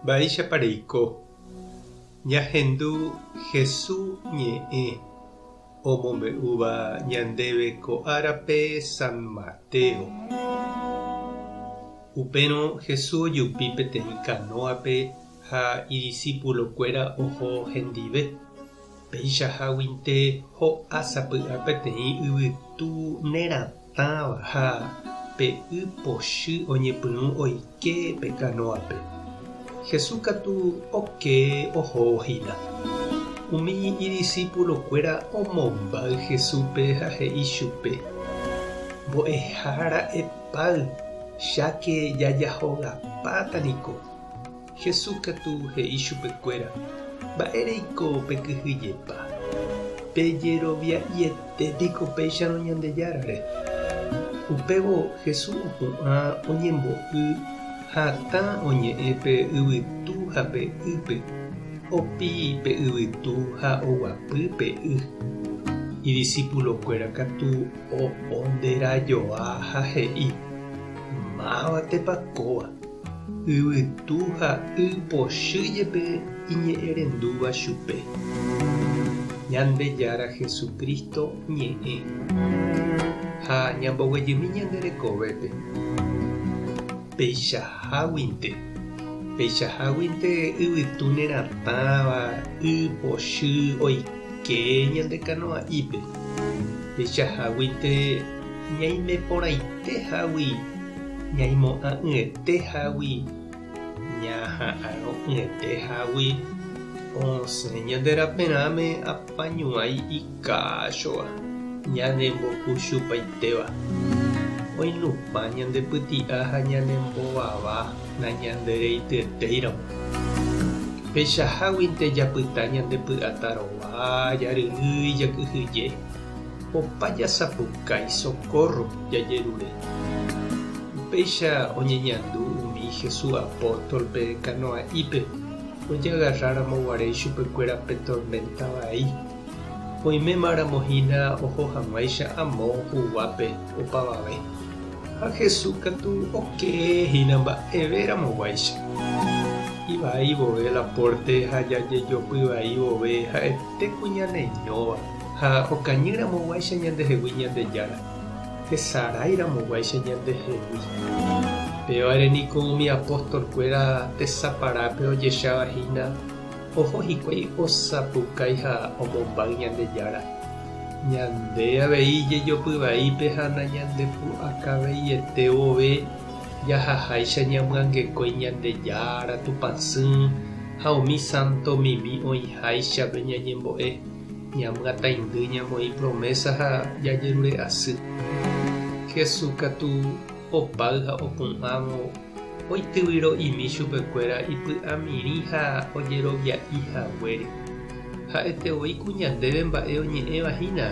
Baixa pareiko. Ñahendu Jesús ñe'ẽ omombe'úva ñandéve ko'árape San Mateo. Upérõ Jesús ojupi peteĩ kanóape ha idiscípulokuéra oho hendive. Peichaháguinte ho'ásapy'a peteĩ yvytu neratãva ha pe'y pochy oñepyrũ oike pe kanóape. Jesús katu oke ohóhína. Umi idiscípulokuéra omombáy Jesúspe ha he'i chupe: mbo'ehára epáy, cháke jajahogapátaniko. Jesús katu he'i chupekuéra: mba'éreiko pekyhyjépa, pejerovia'ietétiko péicharõ Ñandejárare. Upévo Jesús opu'ã oñembo'y hatã oñe'ẽ pe yvytu ha pe y'pe, opi pe yvytu ha oguapy pe y. Idiscípulokuéra katu ohonderajoa ha he'i: mávatepa kóva. Yvytu ha y pochýjepe iñe'ẽrendúva chupe. Ñandejára Jesucristo ñe'ẽ ha ñamboguejymi ñanderekovépe. Peichaháguinte yvytu neratãva y pochy oike ñandekanoa'ípe. Peichaháguinte ñaimeporãitehágui, ñaimo'ã'ỹetehágui, ñaha'ãrõ'ỹetehágui osẽ ñanderaperãme apañuái ikáchova ñanembokuchupaitéva. Oinupã ñandepyti'a ha ñanembovava nañandereityetéiramo. Peichaháguinte japyta ñandepy'atarova, jary'y, jakyhyje. Opa jasapukái socorro jajerure. Upéicha oñeñandu umi Jesús apóstolpe kanoa'ípe ojeagarraramoguare chupekuéra pe tormenta vai. Oimémaramohína oho hag̃uáicha amo huguápe opavave. Ha Jesús katu okehína mba'everamoguáicha. Ivai vove laporte ha jajejopyvai vove ha'ete kuñaneñóva ha okañýramoguáicha ñandehegui Ñandejára. Tesaráiramoguáicha ñandehegui. Pevareniko umi apóstolkuéra tesaparápe ojechavahína oho hikuái osapukái ha omombáy Ñandejára. Ñande avei jejopyvaípe ha nañandepu'akaveiete vove jahaháicha ñamyangekói Ñandejára tupãsy ha umi santo mimi oĩháichape ñañembo'e ñamyataindy ñamoĩ promesa ha jajerure asy. Jesús katu opáy ha opu'ãvo oityvyro'imi chupekuéra ipy'amirĩ ha ojerovia'ihaguére. Ha'etevoi ku ñandéve mba'e oñe'ẽvahína.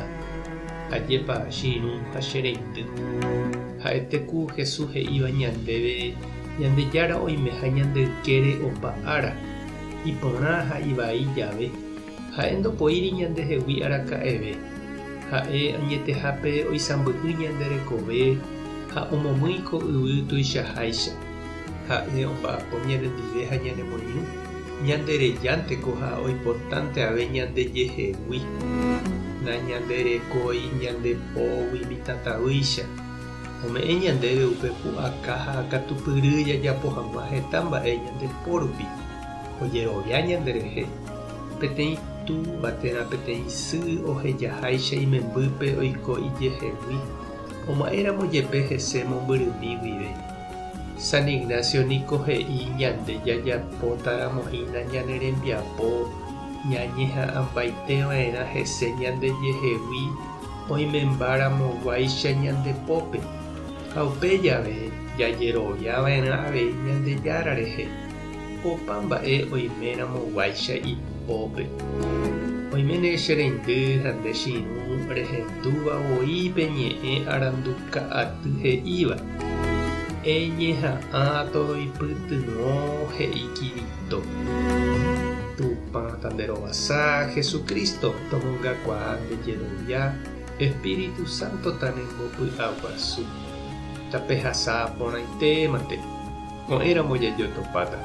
Ajépa chiru ha chereindy. Ha'eteku Jesús he'íva ñandéve Ñandejára oime ha ñandekére opa ára, iporã ha ivai jave. Ha'e ndopoíri ñandehegui araka'eve. Ha'e añetehápe oisãmbyhy ñanderekove ha omomýiko yvy tuichaháicha. Ha'e omba'apo ñanendive ha ñanemoirũ. Ñanderejánteko ha oipotánte ave ñandejehegui. Nañanderekói ñandepógui mitãtavýicha. Ome'ẽ ñandéve upe pu'aka ha katupyry jajapo hag̃ua heta mba'e ñandepórupi. Ojerovia ñanderehe. Peteĩ túva térã peteĩ sy ohejaháicha imembýpe oiko ijehegui. Oma'éramo jepe hese mombyrymi guive. San Ignacio niko he'i ñande jajapótaramohína ñane rembiapo ñañeha'ãmbaiteva'erã hese ñandejehegui oimembáramoguáicha ñandepópe. Ha upe jave jajeroviava'erã avei Ñandejára rehe. Opa mba'e oimeramoguáicha ipópe. Oiméne chereindy ha nde chiru rehendúva voípe ñe'ẽ aranduka'aty he'íva. Eñeha'ã toroipytyvõ he'i Kirito. Tupã tanderovasa Jesucristo tomongakuaa ndejerovia Espíritu Santo tanembopy'aguasu. Tapehasa porãitémante. ko'ẽramo jajotopáta.